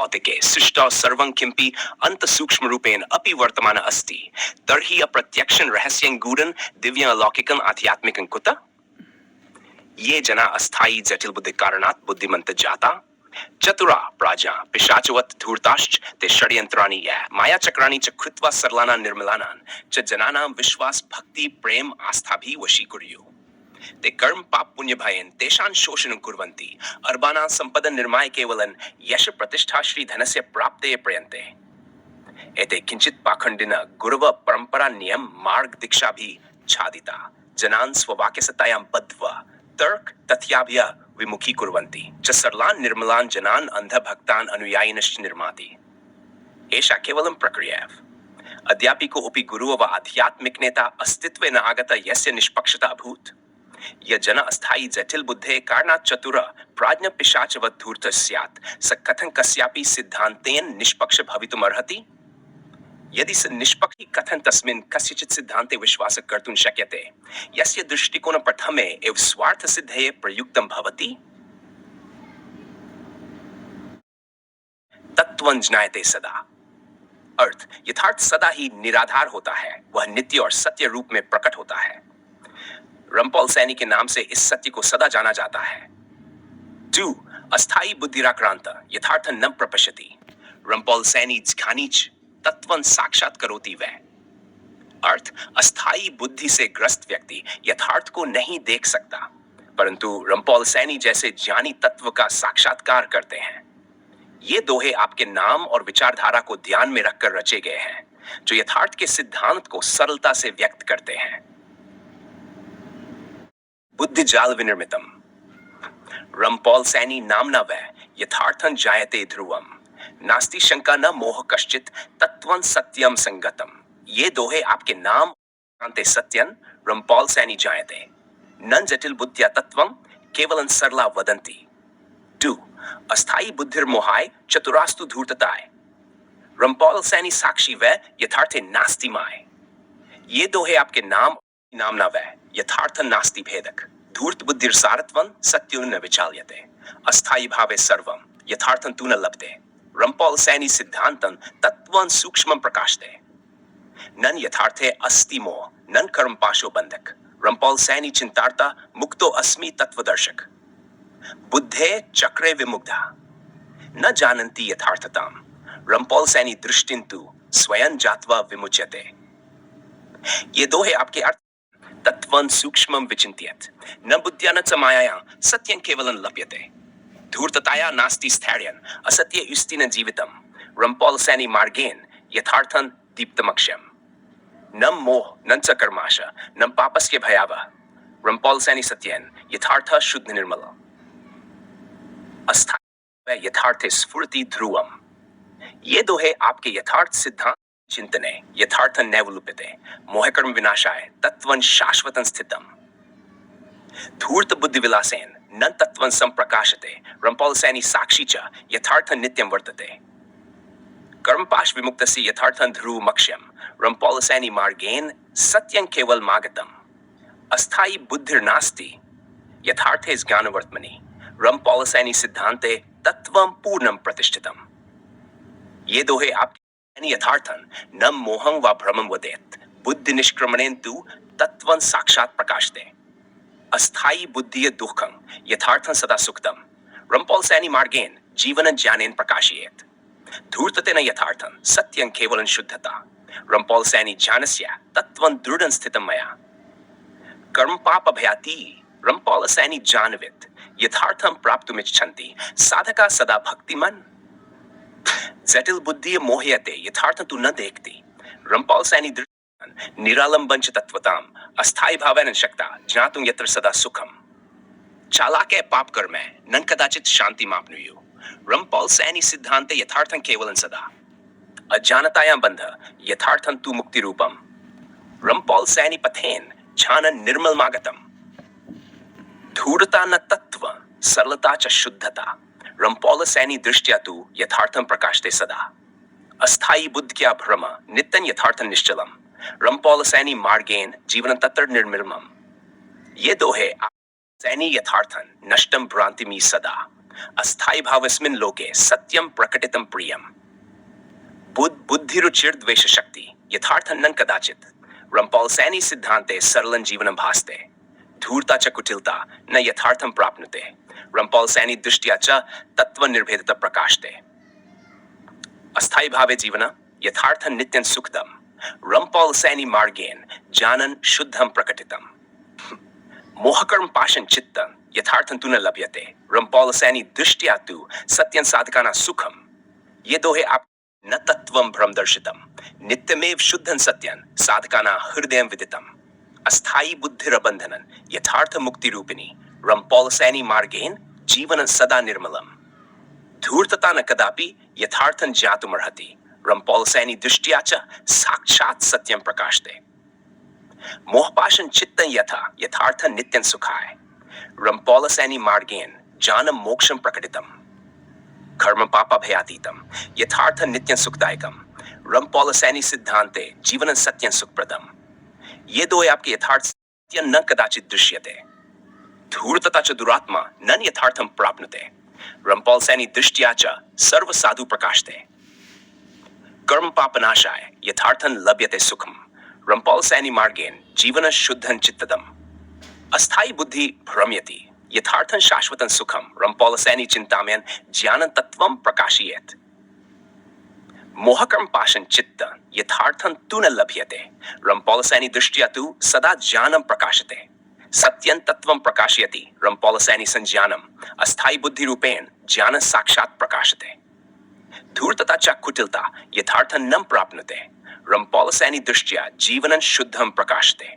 भौतिके सृष्टौ सर्वं किमपि अन्तसूक्ष्मरूपेण अपि वर्तमान अस्ति तर्हि अप्रत्यक्षं रहस्यं गूढं दिव्यं अलौकिकम् आध्यात्मिकं कुतः? ये जना अस्थायी जटिल बुद्धि कारणात् बुद्धिमन्त जाता चतुरा प्राजा पिशाचवत् धूर्ताश्च ते षड्यन्त्राणि यः मायाचक्राणि च कृत्वा सरलानां निर्मलानां च जनानां विश्वास भक्ति प्रेम आस्थाभिः वशीकुर्युः ते कर्म पाप पुण्य भयेन तेषां शोषणं कुर्वन्ति अर्बाणां सम्पदं निर्माय केवलं यश प्रतिष्ठा श्री धनस्य प्राप्तये प्रयन्ते एते किंचित पाखंडिन गुरव परंपरा नियम मार्ग दीक्षा भी छादिता जनान् स्ववाक्यसत्तायां बद्ध्वा तर्क तथ्याभ्य विमुखी कुर्वन्ति च सरलान् निर्मलान् जनान् अंधभक्तान् अनुयायिनश्च निर्माति एषा केवलं प्रक्रिया अद्यापि कोऽपि गुरुः वा आध्यात्मिक नेता अस्तित्वे न आगत यस्य निष्पक्षता अभूत् य जन अस्थायी जटिल बुद्धे कारणात् चतुर प्राज्ञ पिशाचवत् धूर्तः स्यात् स कथं कस्यापि सिद्धान्तेन निष्पक्ष भवितुमर्हति यदि स निष्पक्षी कथं तस्मिन् कस्यचित् सिद्धान्ते विश्वासः कर्तुं शक्यते यस्य दृष्टिकोण प्रथमे एव स्वार्थ सिद्धये प्रयुक्तं भवति तत्त्वं ज्ञायते सदा अर्थ यथार्थ सदा ही निराधार होता है वह नित्य और सत्य रूप में प्रकट होता है रमपॉल सैनी के नाम से इस सत्य को सदा जाना जाता है 2 अस्थायी बुद्धिराक्रांत यथार्थ न प्रपश्यति रमपॉल सैनी ज्ञानीच तत्वं साक्षात करोति वै अर्थ अस्थायी बुद्धि से ग्रस्त व्यक्ति यथार्थ को नहीं देख सकता परंतु रमपॉल सैनी जैसे ज्ञानी तत्व का साक्षात्कार करते हैं ये दोहे आपके नाम और विचारधारा को ध्यान में रखकर रचे गए हैं जो यथार्थ के सिद्धांत को सरलता से व्यक्त करते हैं बुद्धि जाल विनिर्मितम रमपॉल सैनी नामना वै यथार्थं जायते ध्रुवम नास्ति शंका न मोह कश्चित तत्वं सत्यम संगतम ये दोहे आपके नाम कांते सत्यन रमपॉल सैनी जायते नन जटिल बुद्धिया तत्वम केवलं सरला वदंती 2 अस्थायी बुद्धिर्मोहाय चतुरास्तु धूर्तताय रमपॉल सैनी साक्षी वै यथार्थे नास्ति माय ये दोहे आपके नामना वै यथार्थ नास्ति भेदक धूर्त बुद्धिर्सारत्वं सत्यो न विचाल्यते अस्थायी भावे सर्वं यथार्थं तु न लभते रमपॉल सैनी सिद्धांतं तत्त्वं सूक्ष्मं प्रकाशते नन यथार्थे अस्ति मोह नन कर्म पाशो बंधक रमपॉल सैनी चिंतार्ता मुक्तो अस्मि तत्वदर्शक बुद्धे चक्रे विमुग्धा न जानन्ति यथार्थतां रमपॉल सैनी दृष्टिन्तु स्वयं जात्वा विमुच्यते ये दोहे आपके अर्थ तत्वं सूक्ष्मं विचिन्त्यत न बुद्ध्या न च मायया सत्यं केवलं लभ्यते धूर्तताया नास्ति स्थैर्यं असत्ये युस्तिन जीवितं रमपॉल सैनी मार्गेण यथार्थं दीप्तमक्ष्यम् न मोह न च कर्माश न पापस्य भयावह रमपॉल सैनी सत्येन यथार्थ शुद्ध निर्मल अस्थायी यथार्थे स्फूर्ति ध्रुवम ये दोहे आपके यथार्थ सिद्धांत चिंतने यथार्थं नैव लुप्यते मोहकर्म विनाशाय तत्त्वं शाश्वतं स्थितम् धूर्त बुद्धि विलासेन न तत्त्वं संप्रकाशते रमपॉल सैनी साक्षी च यथार्थं नित्यं वर्तते कर्मपाश विमुक्तस्य यथार्थं ध्रुवमक्ष्यम् रमपॉल सैनी मार्गेण सत्यं केवलमागतम् अस्थायी बुद्धिर्नास्ति यथार्थे ज्ञानवर्त्मनि रमपॉल सैनी सिद्धांते तत्त्वं पूर्णं प्रतिष्ठितम् ये दोहे आप यथार्थं न मोहं वा भ्रमं वदेत् बुद्धि निष्क्रमणेन तु तत्त्वं साक्षात् प्रकाशते अस्थायी बुद्धिय दुःखं यथार्थं सदा सुखदं रमपॉल सैनी मार्गेण जीवनं ज्ञानेन प्रकाशयेत् धूर्ततेन यथार्थं सत्यं केवलं शुद्धता रमपॉल सैनी ज्ञानस्य तत्त्वं दृढं स्थितं मया कर्म पाप अभयाती रमपॉल सैनी जानवित् यथार्थं प्राप्तुमिच्छन्ति साधका सदा भक्तिमन् जटिल बुद्धि मोह्यते यथार्थ तु न देखती रमपॉल सैनी निरालंबं च तत्वताम् अस्थायी भावेन शक्ता ज्ञातुं यत्र सदा सुखम् चालाके पाप कर्मे न कदाचित् शान्तिमाप्नुयुः रमपॉल सैनी सिद्धान्ते यथार्थं केवलं सदा अज्ञानतायां बन्ध यथार्थं तु मुक्तिरूपम् रमपॉल सैनी पथेन ज्ञानं निर्मलमागतम् धूर्तता न तत्त्व सरलता च शुद्धता रमपॉल सैनी दृष्टिया तु यथार्थं प्रकाशते सदा अस्थायी बुद्ध्या भ्रम नित्यं यथार्थं निश्चलम् रमपॉल सैनी मार्गेण जीवनं तत्र निर्मलम् ये दोहे सैनी यथार्थं नष्टं भ्रान्तिमि सदा अस्थायी भावस्मिन् लोके सत्यम प्रकटितम प्रियम। बुद्धिरुचिर्द्वेष शक्ति यथार्थं कदाचित्। रंपॉल सैनी सिद्धांते सरलं जीवनं भासते, धूर्ता च कुटिलता न यथार्थं प्राप्नुते। रंपॉल सैनी दृष्टिया च तत्त्वनिर्भेदता प्रकाशते। अस्थायी भावे जीवन यथार्थं नित्यं सुखदम। रंपॉल सैनी मार्गेन जानन शुद्धं प्रकटितम। मोहकर्म पाशन चित्त यथार्थं तु न लभ्यते। रंपॉल सैनी दृष्टिया तु सत्यं साधकाना सुखम। ये दोहे आप न तत्वं भ्रमदर्शितम नित्यमेव शुद्धं सत्यं साधकाना हृदयं विदितम। अस्थायी बुद्धिरबंधनं यथार्थ मुक्ति रूपिणी। रंपॉल सैनी मार्गेन जीवनं सदा निर्मलम। धूर्तता न कदापि यथार्थं ज्ञातुमर्हति। रंपॉल सैनी दृष्टिया च साक्षात् सत्यं प्रकाशते। मोहपाशन चित्तं यथा यथार्थं नित्यं सुखाय। रंपॉल सैनी मार्गेन ज्ञानं मोक्षं प्रकटितम। कर्म पापा भयातीतम यथार्थं नित्यं सुखदायकम। रंपॉल सैनी सिद्धांते जीवनं सत्यं सुखप्रदम। ये दो आपके यथार्थ सत्य न कदाचित दृश्यते। धूर्तता च दुरात्मा न यथार्थं प्राप्नुते। रंपॉल सैनी दृष्टिया च सर्व साधु प्रकाशते। कर्म पापनाशाय यथार्थं लभ्यते सुखम। रंपॉल सैनी मार्गेन जीवन शुद्धं चित्तदम। अस्थायी बुद्धि भ्रम्यति यथार्थं शाश्वतं सुखम। रंपॉल सैनी चिंतामयन ज्ञानं तत्वं प्रकाशयेत्। मोहकर्म पाशन चित्त यथार्थं तु न लभ्यते। रंपॉल सैनी दृष्टिया तु सदा ज्ञानं प्रकाशते। सत्यं तत्वं प्रकाशयति। रंपॉल सैनी संज्ञानम अस्थायी बुद्धि रूपेण ज्ञान साक्षात् प्रकाशते। धूर्तता च कुटिलता यथार्थं न प्राप्नुते। रंपॉल सैनी दृष्टिया जीवनं शुद्धं प्रकाशते।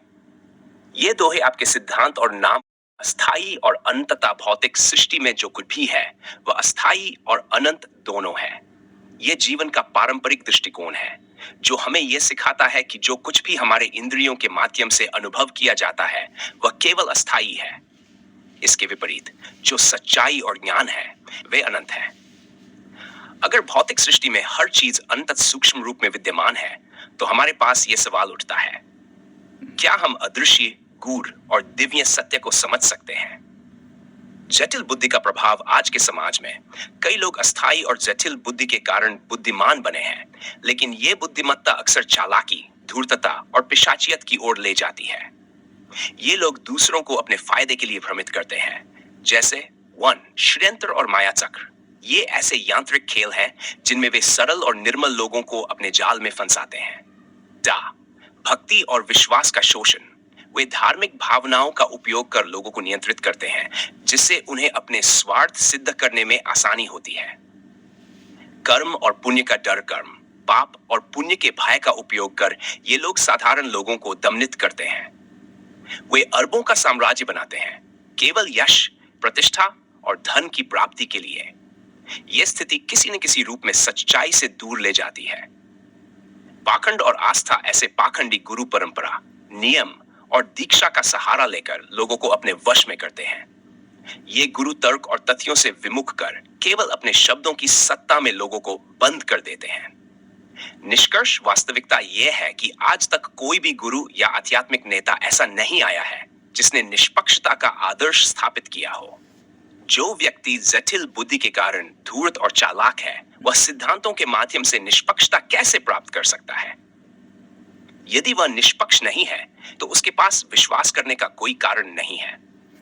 ये दोहे आपके सिद्धांत और नाम अस्थायी और अनंतता भौतिक सृष्टि में जो कुछ भी है वह अस्थायी और अनंत दोनों है। यह जीवन का पारंपरिक दृष्टिकोण है जो हमें यह सिखाता है कि जो कुछ भी हमारे इंद्रियों के माध्यम से अनुभव किया जाता है वह केवल अस्थायी है। इसके विपरीत जो सच्चाई और ज्ञान है वे अनंत है। अगर भौतिक सृष्टि में हर चीज अनंत सूक्ष्म रूप में विद्यमान है तो हमारे पास यह सवाल उठता है, क्या हम अदृश्य गूढ़ और दिव्य सत्य को समझ सकते हैं? जटिल बुद्धि का प्रभाव आज के समाज में कई लोग अस्थायी और जटिल बुद्धि के कारण बुद्धिमान बने हैं, लेकिन ये बुद्धिमत्ता अक्सर चालाकी, धूर्तता और पिशाचियत की ओर ले जाती है। ये लोग दूसरों को अपने फायदे के लिए भ्रमित करते हैं, जैसे 1 षड्यंत्र और माया चक्र। ये ऐसे यांत्रिक खेल हैं जिनमें वे सरल और निर्मल लोगों को अपने जाल में फंसाते हैं। 2 भक्ति और विश्वास का शोषण। वे धार्मिक भावनाओं का उपयोग कर लोगों को नियंत्रित करते हैं जिससे उन्हें अपने स्वार्थ सिद्ध करने में आसानी होती है। कर्म और पुण्य का डर। कर्म, पाप और पुण्य के भय का उपयोग कर ये लोग साधारण लोगों को दमनित करते हैं। वे अरबों का साम्राज्य बनाते हैं केवल यश, प्रतिष्ठा और धन की प्राप्ति के लिए। यह स्थिति किसी न किसी रूप में सच्चाई से दूर ले जाती है। पाखंड और आस्था ऐसे पाखंडी गुरु परंपरा, नियम और दीक्षा का सहारा लेकर लोगों को अपने वश में करते हैं। ये गुरु तर्क और तथ्यों से विमुख कर केवल अपने शब्दों की सत्ता में लोगों को बंद कर देते हैं। निष्कर्ष वास्तविकता यह है कि आज तक कोई भी गुरु या आध्यात्मिक नेता ऐसा नहीं आया है जिसने निष्पक्षता का आदर्श स्थापित किया हो। जो व्यक्ति जटिल बुद्धि के कारण धूर्त और चालाक है वह सिद्धांतों के माध्यम से निष्पक्षता कैसे प्राप्त कर सकता है? यदि वह निष्पक्ष नहीं है तो उसके पास विश्वास करने का कोई कारण नहीं है।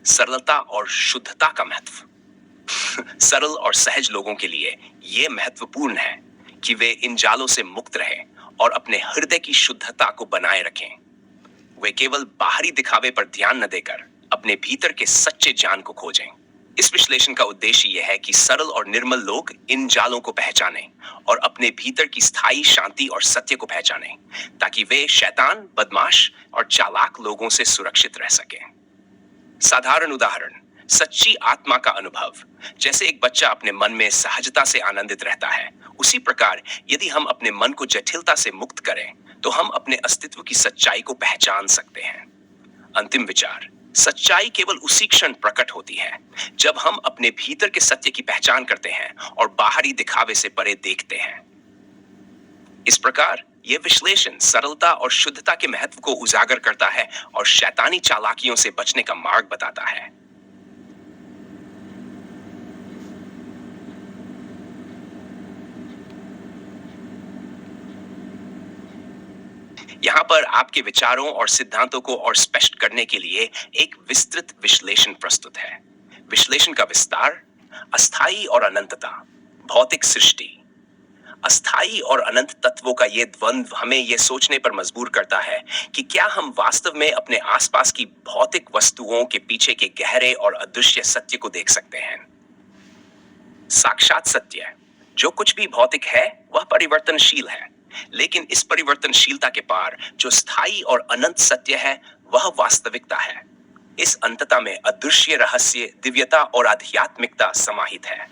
सरलता और शुद्धता का महत्व। सरल और सहज लोगों के लिए यह महत्वपूर्ण है कि वे इन जालों से मुक्त रहें और अपने हृदय की शुद्धता को बनाए रखें। वे केवल बाहरी दिखावे पर ध्यान न देकर अपने भीतर के सच्चे ज्ञान को खोजें। इस विश्लेषण का उद्देश्य यह है कि सरल और निर्मल लोग इन जालों को पहचानें और अपने भीतर की स्थायी शांति और सत्य को पहचानें ताकि वे शैतान, बदमाश और चालाक लोगों से सुरक्षित रह सकें। साधारण उदाहरण, सच्ची आत्मा का अनुभव। जैसे एक बच्चा अपने मन में सहजता से आनंदित रहता है, उसी प्रकार यदि हम अपने मन को जटिलता से मुक्त करें तो हम अपने अस्तित्व की सच्चाई को पहचान सकते हैं। अंतिम विचार, सच्चाई केवल उसी क्षण प्रकट होती है जब हम अपने भीतर के सत्य की पहचान करते हैं और बाहरी दिखावे से परे देखते हैं। इस प्रकार यह विश्लेषण सरलता और शुद्धता के महत्व को उजागर करता है और शैतानी चालाकियों से बचने का मार्ग बताता है। यहाँ पर आपके विचारों और सिद्धांतों को और स्पष्ट करने के लिए एक विस्तृत विश्लेषण प्रस्तुत है। विश्लेषण का विस्तार, अस्थाई और अनंतता, भौतिक सृष्टि। अस्थाई और अनंत तत्वों का ये द्वंद्व हमें ये सोचने पर मजबूर करता है कि क्या हम वास्तव में अपने आसपास की भौतिक वस्तुओं के पीछे के गहरे और अदृश्य सत्य को देख सकते हैं। साक्षात सत्य, जो कुछ भी भौतिक है वह परिवर्तनशील है, लेकिन इस परिवर्तनशीलता के पार जो स्थायी और अनंत सत्य है वह वास्तविकता है। इस अंतता में अदृश्य रहस्य, दिव्यता और आध्यात्मिकता समाहित है।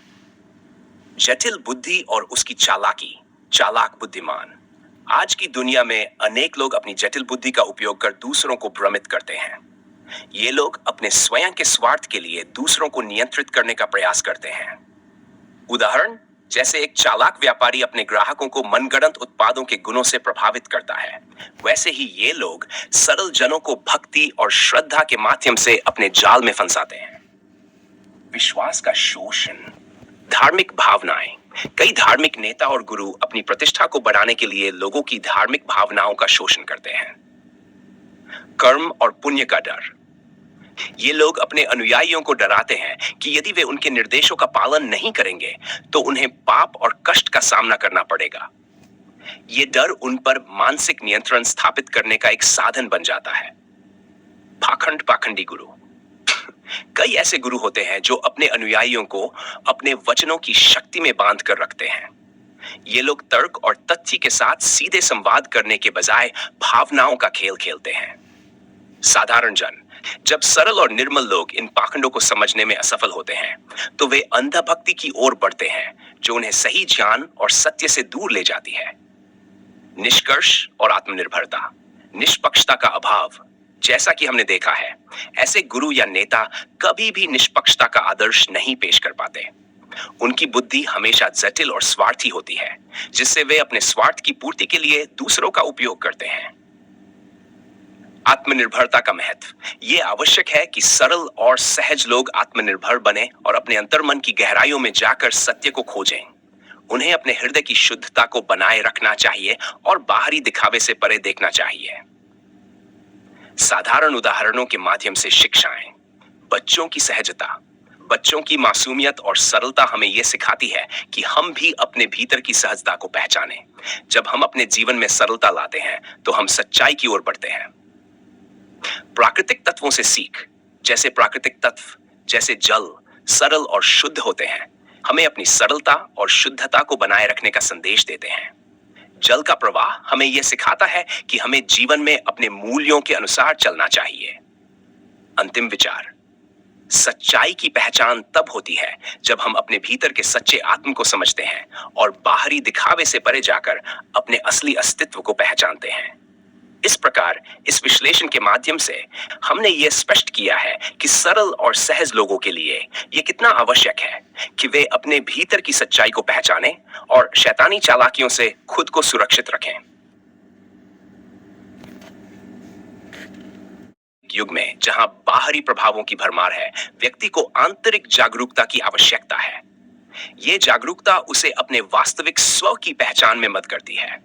जटिल बुद्धि और उसकी चालाकी, चालाक बुद्धिमान। आज की दुनिया में अनेक लोग अपनी जटिल बुद्धि का उपयोग कर दूसरों को भ्रमित करते हैं। ये लोग अपने स्वयं के स्वार्थ के लिए दूसरों को नियंत्रित करने का प्रयास करते हैं। उदाहरण, जैसे एक चालाक व्यापारी अपने ग्राहकों को मनगढ़ंत उत्पादों के गुणों से प्रभावित करता है, वैसे ही ये लोग सरल जनों को भक्ति और श्रद्धा के माध्यम से अपने जाल में फंसाते हैं। विश्वास का शोषण, धार्मिक भावनाएं। कई धार्मिक नेता और गुरु अपनी प्रतिष्ठा को बढ़ाने के लिए लोगों की धार्मिक भावनाओं का शोषण करते हैं। कर्म और पुण्य का डर। ये लोग अपने अनुयायियों को डराते हैं कि यदि वे उनके निर्देशों का पालन नहीं करेंगे तो उन्हें पाप और कष्ट का सामना करना पड़ेगा। ये डर उन पर मानसिक नियंत्रण स्थापित करने का एक साधन बन जाता है। पाखंड, पाखंडी गुरु। कई ऐसे गुरु होते हैं जो अपने अनुयायियों को अपने वचनों की शक्ति में बांध कर रखते हैं। ये लोग तर्क और तथ्य के साथ सीधे संवाद करने के बजाय भावनाओं का खेल खेलते हैं। साधारण जन, जब सरल और निर्मल लोग इन पाखंडों को समझने में असफल होते हैं तो वे अंधभक्ति की ओर बढ़ते हैं, जो उन्हें सही ज्ञान और सत्य से दूर ले जाती है। निष्कर्ष और आत्मनिर्भरता, निष्पक्षता का अभाव। जैसा कि हमने देखा है, ऐसे गुरु या नेता कभी भी निष्पक्षता का आदर्श नहीं पेश कर पाते। उनकी बुद्धि हमेशा जटिल और स्वार्थी होती है, जिससे वे अपने स्वार्थ की पूर्ति के लिए दूसरों का उपयोग करते हैं। आत्मनिर्भरता का महत्व। यह आवश्यक है कि सरल और सहज लोग आत्मनिर्भर बने और अपने अंतर्मन की गहराइयों में जाकर सत्य को खोजें। उन्हें अपने हृदय की शुद्धता को बनाए रखना चाहिए और बाहरी दिखावे से परे देखना चाहिए। साधारण उदाहरणों के माध्यम से शिक्षाएं। बच्चों की सहजता, बच्चों की मासूमियत और सरलता हमें यह सिखाती है कि हम भी अपने भीतर की सहजता को पहचानें। जब हम अपने जीवन में सरलता लाते हैं तो हम सच्चाई की ओर बढ़ते हैं। प्राकृतिक तत्वों से सीख। जैसे प्राकृतिक तत्व जैसे जल सरल और शुद्ध होते हैं, हमें अपनी सरलता और शुद्धता को बनाए रखने का संदेश देते हैं। जल का प्रवाह हमें यह सिखाता है कि हमें जीवन में अपने मूल्यों के अनुसार चलना चाहिए। अंतिम विचार। सच्चाई की पहचान तब होती है जब हम अपने भीतर के सच्चे आत्म को समझते हैं और बाहरी दिखावे से परे जाकर अपने असली अस्तित्व को पहचानते हैं। इस प्रकार इस विश्लेषण के माध्यम से हमने ये स्पष्ट किया है कि सरल और सहज लोगों के लिए यह कितना आवश्यक है कि वे अपने भीतर की सच्चाई को पहचानें और शैतानी चालाकियों से खुद को सुरक्षित रखें। युग में जहां बाहरी प्रभावों की भरमार है, व्यक्ति को आंतरिक जागरूकता की आवश्यकता है। यह जागरूकता उसे अपने वास्तविक स्व की पहचान में मदद करती है।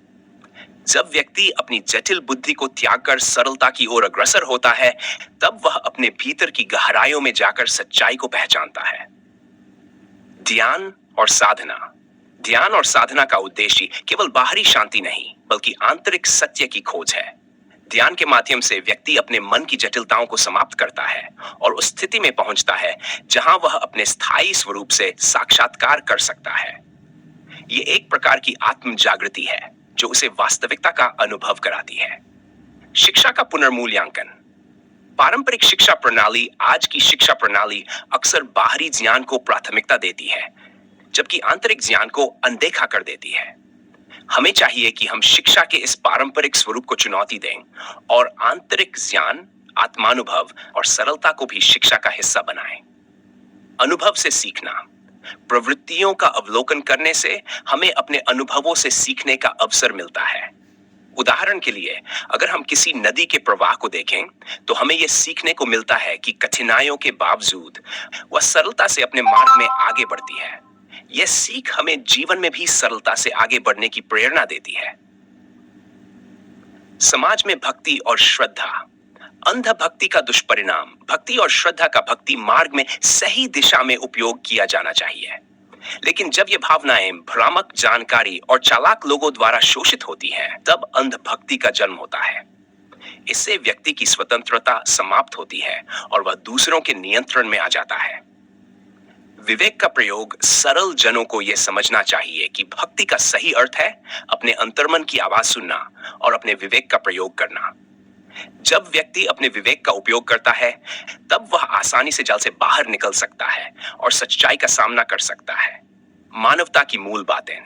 जब व्यक्ति अपनी जटिल बुद्धि को त्याग कर सरलता की ओर अग्रसर होता है, तब वह अपने भीतर की गहराइयों में जाकर सच्चाई को पहचानता है। ध्यान और साधना। ध्यान और साधना का उद्देश्य केवल बाहरी शांति नहीं, बल्कि आंतरिक सत्य की खोज है। ध्यान के माध्यम से व्यक्ति अपने मन की जटिलताओं को समाप्त करता है और उस स्थिति में पहुंचता है जहां वह अपने स्थायी स्वरूप से साक्षात्कार कर सकता है। यह एक प्रकार की आत्म जागृति है जो उसे वास्तविकता का अनुभव कराती है। शिक्षा का पुनर्मूल्यांकन। पारंपरिक शिक्षा प्रणाली, आज की शिक्षा प्रणाली अक्सर बाहरी ज्ञान को प्राथमिकता देती है, जबकि आंतरिक ज्ञान को अनदेखा कर देती है। हमें चाहिए कि हम शिक्षा के इस पारंपरिक स्वरूप को चुनौती दें और आंतरिक ज्ञान, आत्मानुभव और सरलता को भी शिक्षा का हिस्सा बनाएं। अनुभव से सीखना। प्रवृत्तियों का अवलोकन करने से हमें अपने अनुभवों से सीखने का अवसर मिलता है। उदाहरण के लिए, अगर हम किसी नदी के प्रवाह को देखें तो हमें यह सीखने को मिलता है कि कठिनाइयों के बावजूद वह सरलता से अपने मार्ग में आगे बढ़ती है। यह सीख हमें जीवन में भी सरलता से आगे बढ़ने की प्रेरणा देती है। समाज में भक्ति और श्रद्धा। अंध भक्ति का दुष्परिणाम। भक्ति और श्रद्धा का भक्ति मार्ग में सही दिशा में उपयोग किया जाना चाहिए, लेकिन जब ये भावनाएं भ्रामक जानकारी और चालाक लोगों द्वारा शोषित होती हैं, तब अंध भक्ति का जन्म होता है। इससे व्यक्ति की स्वतंत्रता समाप्त होती है और वह दूसरों के नियंत्रण में आ जाता है। विवेक का प्रयोग। सरल जनों को यह समझना चाहिए कि भक्ति का सही अर्थ है अपने अंतर्मन की आवाज सुनना और अपने विवेक का प्रयोग करना। जब व्यक्ति अपने विवेक का उपयोग करता है, तब वह आसानी से जाल से बाहर निकल सकता है और सच्चाई का सामना कर सकता है। मानवता की मूल बातें।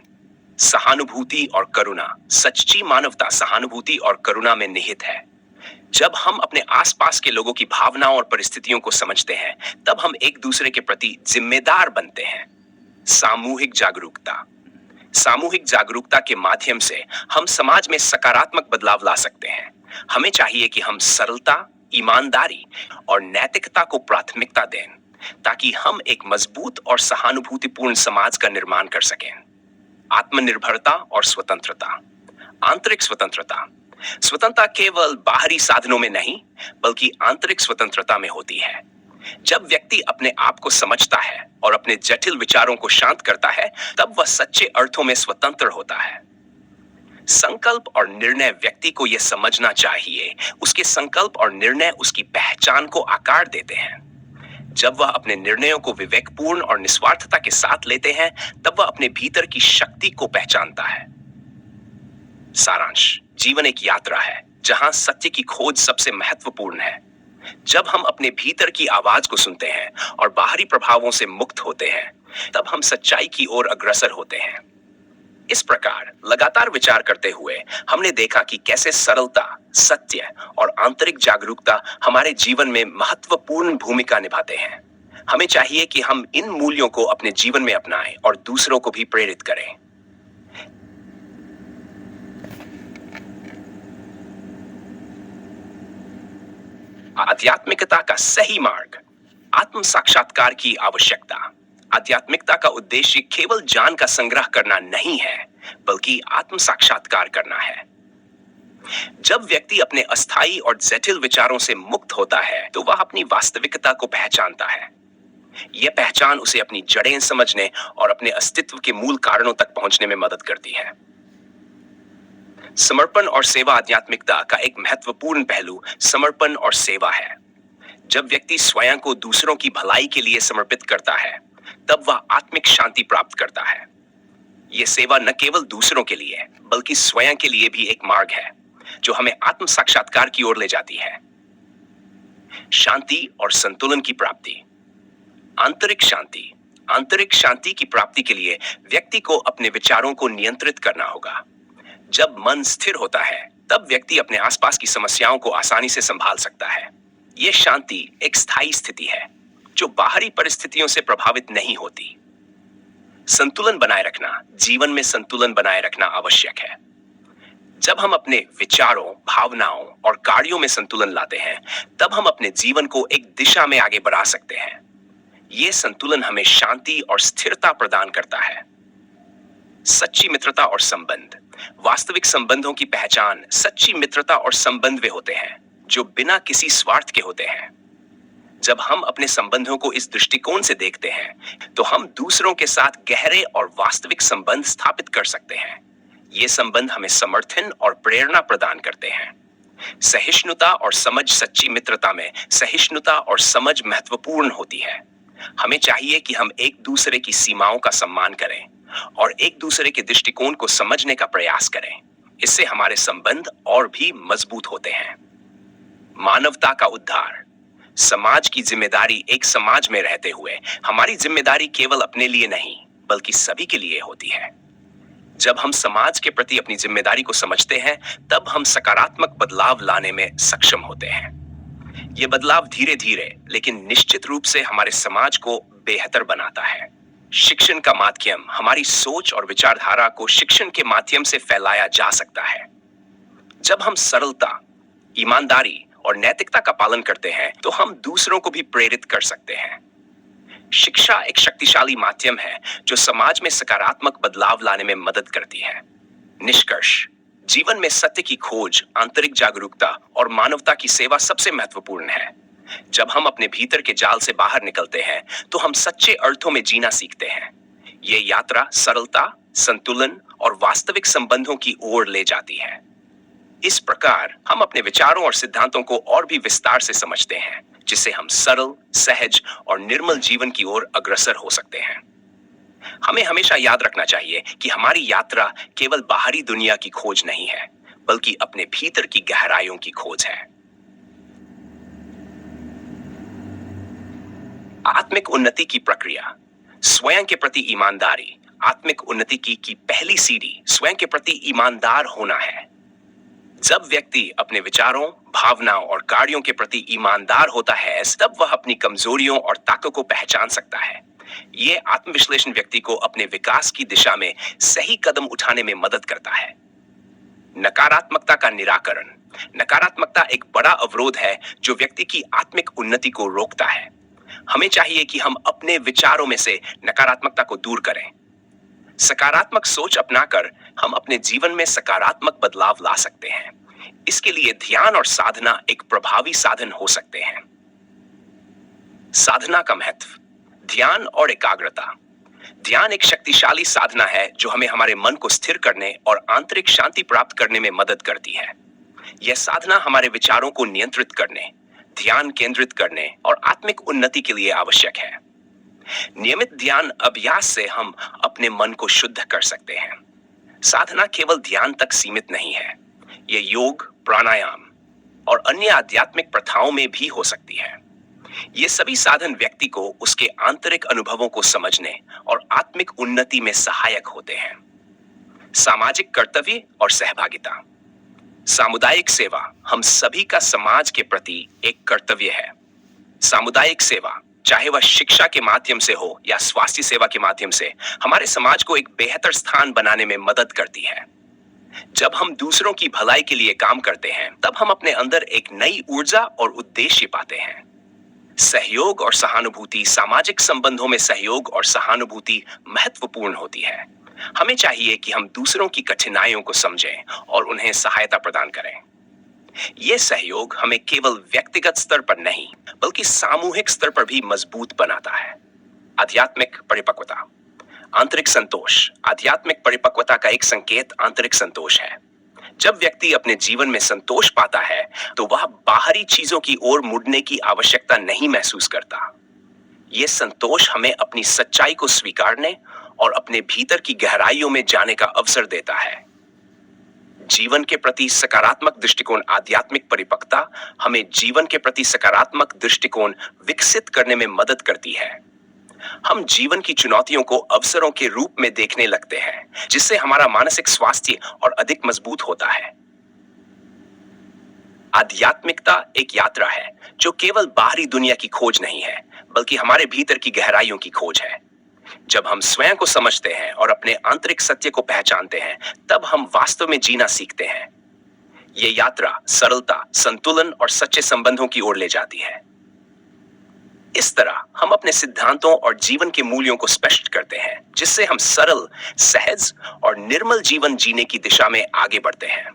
सहानुभूति और करुणा। सच्ची मानवता सहानुभूति और करुणा में निहित है। जब हम अपने आसपास के लोगों की भावनाओं और परिस्थितियों को समझते हैं, तब हम एक दूसरे के प्रति जिम्मेदार बनते हैं। सामूहिक जागरूकता। सामूहिक जागरूकता के माध्यम से हम समाज में सकारात्मक बदलाव ला सकते हैं। हमें चाहिए कि हम सरलता, ईमानदारी और नैतिकता को प्राथमिकता दें, ताकि हम एक मजबूत और सहानुभूतिपूर्ण समाज का निर्माण कर सकें। आत्मनिर्भरता और स्वतंत्रता। आंतरिक स्वतंत्रता। स्वतंत्रता केवल बाहरी साधनों में नहीं, बल्कि आंतरिक स्वतंत्रता में होती है। जब व्यक्ति अपने आप को समझता है और अपने जटिल विचारों को शांत करता है, तब वह सच्चे अर्थों में स्वतंत्र होता है। संकल्प और निर्णय। व्यक्ति को यह समझना चाहिए, उसके संकल्प और निर्णय उसकी पहचान को आकार देते हैं। जब वह अपने निर्णयों को विवेकपूर्ण और निस्वार्थता के साथ लेते हैं, तब वह अपने भीतर की शक्ति को पहचानता है। सारांश। जीवन एक यात्रा है जहां सत्य की खोज सबसे महत्वपूर्ण है। जब हम अपने भीतर की आवाज को सुनते हैं और बाहरी प्रभावों से मुक्त होते हैं, तब हम सच्चाई की ओर अग्रसर होते हैं। इस प्रकार लगातार विचार करते हुए हमने देखा कि कैसे सरलता, सत्य और आंतरिक जागरूकता हमारे जीवन में महत्वपूर्ण भूमिका निभाते हैं। हमें चाहिए कि हम इन मूल्यों को अपने जीवन में अपनाएं और दूसरों को भी प्रेरित करें। आध्यात्मिकता का सही मार्ग। आत्म साक्षात्कार की आवश्यकता। आध्यात्मिकता का उद्देश्य केवल ज्ञान का संग्रह करना नहीं है, बल्कि आत्म साक्षात्कार करना है। जब व्यक्ति अपने अस्थायी और जटिल विचारों से मुक्त होता है, तो वह अपनी वास्तविकता को पहचानता है। यह पहचान उसे अपनी जड़ें समझने और अपने अस्तित्व के मूल कारणों तक पहुंचने में मदद करती है। समर्पण और सेवा। आध्यात्मिकता का एक महत्वपूर्ण पहलू समर्पण और सेवा है। जब व्यक्ति स्वयं को दूसरों की भलाई के लिए समर्पित करता है, तब वह आत्मिक शांति प्राप्त करता है। यह सेवा न केवल दूसरों के लिए, बल्कि स्वयं के लिए भी एक मार्ग है, जो हमें आत्म साक्षात्कार की ओर ले जाती है। शांति और संतुलन की प्राप्ति। आंतरिक शांति। आंतरिक शांति की प्राप्ति के लिए व्यक्ति को अपने विचारों को नियंत्रित करना होगा। जब मन स्थिर होता है, तब व्यक्ति अपने आसपास की समस्याओं को आसानी से संभाल सकता है। यह शांति एक स्थायी स्थिति है, जो बाहरी परिस्थितियों से प्रभावित नहीं होती। संतुलन बनाए रखना। जीवन में संतुलन बनाए रखना आवश्यक है। जब हम अपने विचारों, भावनाओं और कार्यों में संतुलन लाते हैं, तब हम अपने जीवन को एक दिशा में आगे बढ़ा सकते हैं। यह संतुलन हमें शांति और स्थिरता प्रदान करता है। सच्ची मित्रता और संबंध। वास्तविक संबंधों की पहचान सच्ची मित्रता और संबंध वे होते हैं, जो बिना किसी स्वार्थ के होते हैं। जब हम अपने संबंधों को इस दृष्टिकोण से देखते हैं, तो हम दूसरों के साथ गहरे और वास्तविक संबंध स्थापित कर सकते हैं। ये संबंध हमें समर्थन और प्रेरणा प्रदान करते हैं। सहिष्णुता और समझ। सच्ची मित्रता में सहिष्णुता और समझ महत्वपूर्ण होती है। हमें चाहिए कि हम एक दूसरे की सीमाओं का सम्मान करें और एक दूसरे के दृष्टिकोण को समझने का प्रयास करें। इससे हमारे संबंध और भी मजबूत होते हैं। मानवता का उद्धार। समाज की जिम्मेदारी। एक समाज में रहते हुए हमारी जिम्मेदारी केवल अपने लिए नहीं, बल्कि सभी के लिए होती है। जब हम समाज के प्रति अपनी जिम्मेदारी को समझते हैं, तब हम सकारात्मक बदलाव लाने में सक्षम होते हैं। यह बदलाव धीरे धीरे लेकिन निश्चित रूप से हमारे समाज को बेहतर बनाता है। शिक्षण का माध्यम। हमारी सोच और विचारधारा को शिक्षण के माध्यम से फैलाया जा सकता है। जब हम सरलता, ईमानदारी और नैतिकता का पालन करते हैं, तो हम दूसरों को भी प्रेरित कर सकते हैं। शिक्षा एक शक्तिशाली माध्यम है, जो समाज में सकारात्मक बदलाव लाने में मदद करती है। निष्कर्ष। जीवन में सत्य की खोज, आंतरिक जागरूकता और मानवता की सेवा सबसे महत्वपूर्ण है। जब हम अपने भीतर के जाल से बाहर निकलते हैं, तो हम सच्चे अर्थों में जीना सीखते हैं। ये यात्रा सरलता, संतुलन और वास्तविक संबंधों की ओर ले जाती है। इस प्रकार हम अपने विचारों और सिद्धांतों को और भी विस्तार से समझते हैं, जिससे हम सरल, सहज और निर्मल जीवन की ओर अग्रसर हो सकते हैं। हमें हमेशा याद रखना चाहिए कि हमारी यात्रा केवल बाहरी दुनिया की खोज नहीं है, बल्कि अपने भीतर की गहराइयों की खोज है। आत्मिक उन्नति की प्रक्रिया। स्वयं के प्रति ईमानदारी। आत्मिक उन्नति की पहली सीढ़ी स्वयं के प्रति ईमानदार होना है। जब व्यक्ति अपने विचारों, भावनाओं और कार्यों के प्रति ईमानदार होता है, तब वह अपनी कमजोरियों और ताकतों को पहचान सकता है। ये आत्मविश्लेषण व्यक्ति को अपने विकास की दिशा में सही कदम उठाने में मदद करता है। नकारात्मकता का निराकरण। नकारात्मकता एक बड़ा अवरोध है जो व्यक्ति की आत्मिक उन्नति को रोकता है। हमें चाहिए कि हम अपने विचारों में से नकारात्मकता को दूर करें। सकारात्मक सोच अपनाकर हम अपने जीवन में सकारात्मक बदलाव ला सकते हैं। इसके लिए ध्यान और साधना एक प्रभावी साधन हो सकते हैं। साधना का महत्व। ध्यान और एकाग्रता। ध्यान एक शक्तिशाली साधना है जो हमें हमारे मन को स्थिर करने और आंतरिक शांति प्राप्त करने में मदद करती है। यह साधना हमारे विचारों को नियंत्रित करने, ध्यान केंद्रित करने और आत्मिक उन्नति के लिए आवश्यक है। नियमित ध्यान अभ्यास से हम अपने मन को शुद्ध कर सकते हैं। साधना केवल ध्यान तक सीमित नहीं है, यह योग, प्राणायाम और अन्य आध्यात्मिक प्रथाओं में भी हो सकती है। ये सभी साधन व्यक्ति को उसके आंतरिक अनुभवों को समझने और आत्मिक उन्नति में सहायक होते हैं। सामाजिक कर्तव्य और सहभागिता। सामुदायिक सेवा हम सभी का समाज के प्रति एक कर्तव्य है। सामुदायिक सेवा, चाहे वह शिक्षा के माध्यम से हो या स्वास्थ्य सेवा के माध्यम से, हमारे समाज को एक बेहतर स्थान बनाने में मदद करती है। जब हम दूसरों की भलाई के लिए काम करते हैं, तब हम अपने अंदर एक नई ऊर्जा और उद्देश्य पाते हैं। सहयोग और सहानुभूति। सामाजिक संबंधों में सहयोग और सहानुभूति महत्वपूर्ण होती है। हमें चाहिए कि हम दूसरों की कठिनाइयों को समझें और उन्हें सहायता प्रदान करें। यह सहयोग हमें केवल व्यक्तिगत स्तर पर नहीं, बल्कि सामूहिक स्तर पर भी मजबूत बनाता है। आध्यात्मिक परिपक्वता। आंतरिक संतोष। आध्यात्मिक परिपक्वता का एक संकेत आंतरिक संतोष है। जब व्यक्ति अपने जीवन में संतोष पाता है, तो वह बाहरी चीजों की ओर मुड़ने की आवश्यकता नहीं महसूस करता। यह संतोष हमें अपनी सच्चाई को स्वीकारने और अपने भीतर की गहराइयों में जाने का अवसर देता है। जीवन के प्रति सकारात्मक दृष्टिकोण। आध्यात्मिक परिपक्वता हमें जीवन के प्रति सकारात्मक दृष्टिकोण विकसित करने में मदद करती है। हम जीवन की चुनौतियों को अवसरों के रूप में देखने लगते हैं, जिससे हमारा मानसिक स्वास्थ्य और अधिक मजबूत होता है। आध्यात्मिकता एक यात्रा है जो केवल बाहरी दुनिया की खोज नहीं है, बल्कि हमारे भीतर की गहराइयों की खोज है। जब हम स्वयं को समझते हैं और अपने आंतरिक सत्य को पहचानते हैं, तब हम वास्तव में जीना सीखते हैं। यह यात्रा सरलता, संतुलन और सच्चे संबंधों की ओर ले जाती है। इस तरह हम अपने सिद्धांतों और जीवन के मूल्यों को स्पष्ट करते हैं, जिससे हम सरल, सहज और निर्मल जीवन जीने की दिशा में आगे बढ़ते हैं।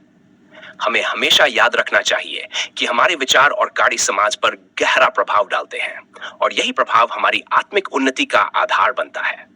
हमें हमेशा याद रखना चाहिए कि हमारे विचार और कार्य समाज पर गहरा प्रभाव डालते हैं, और यही प्रभाव हमारी आत्मिक उन्नति का आधार बनता है।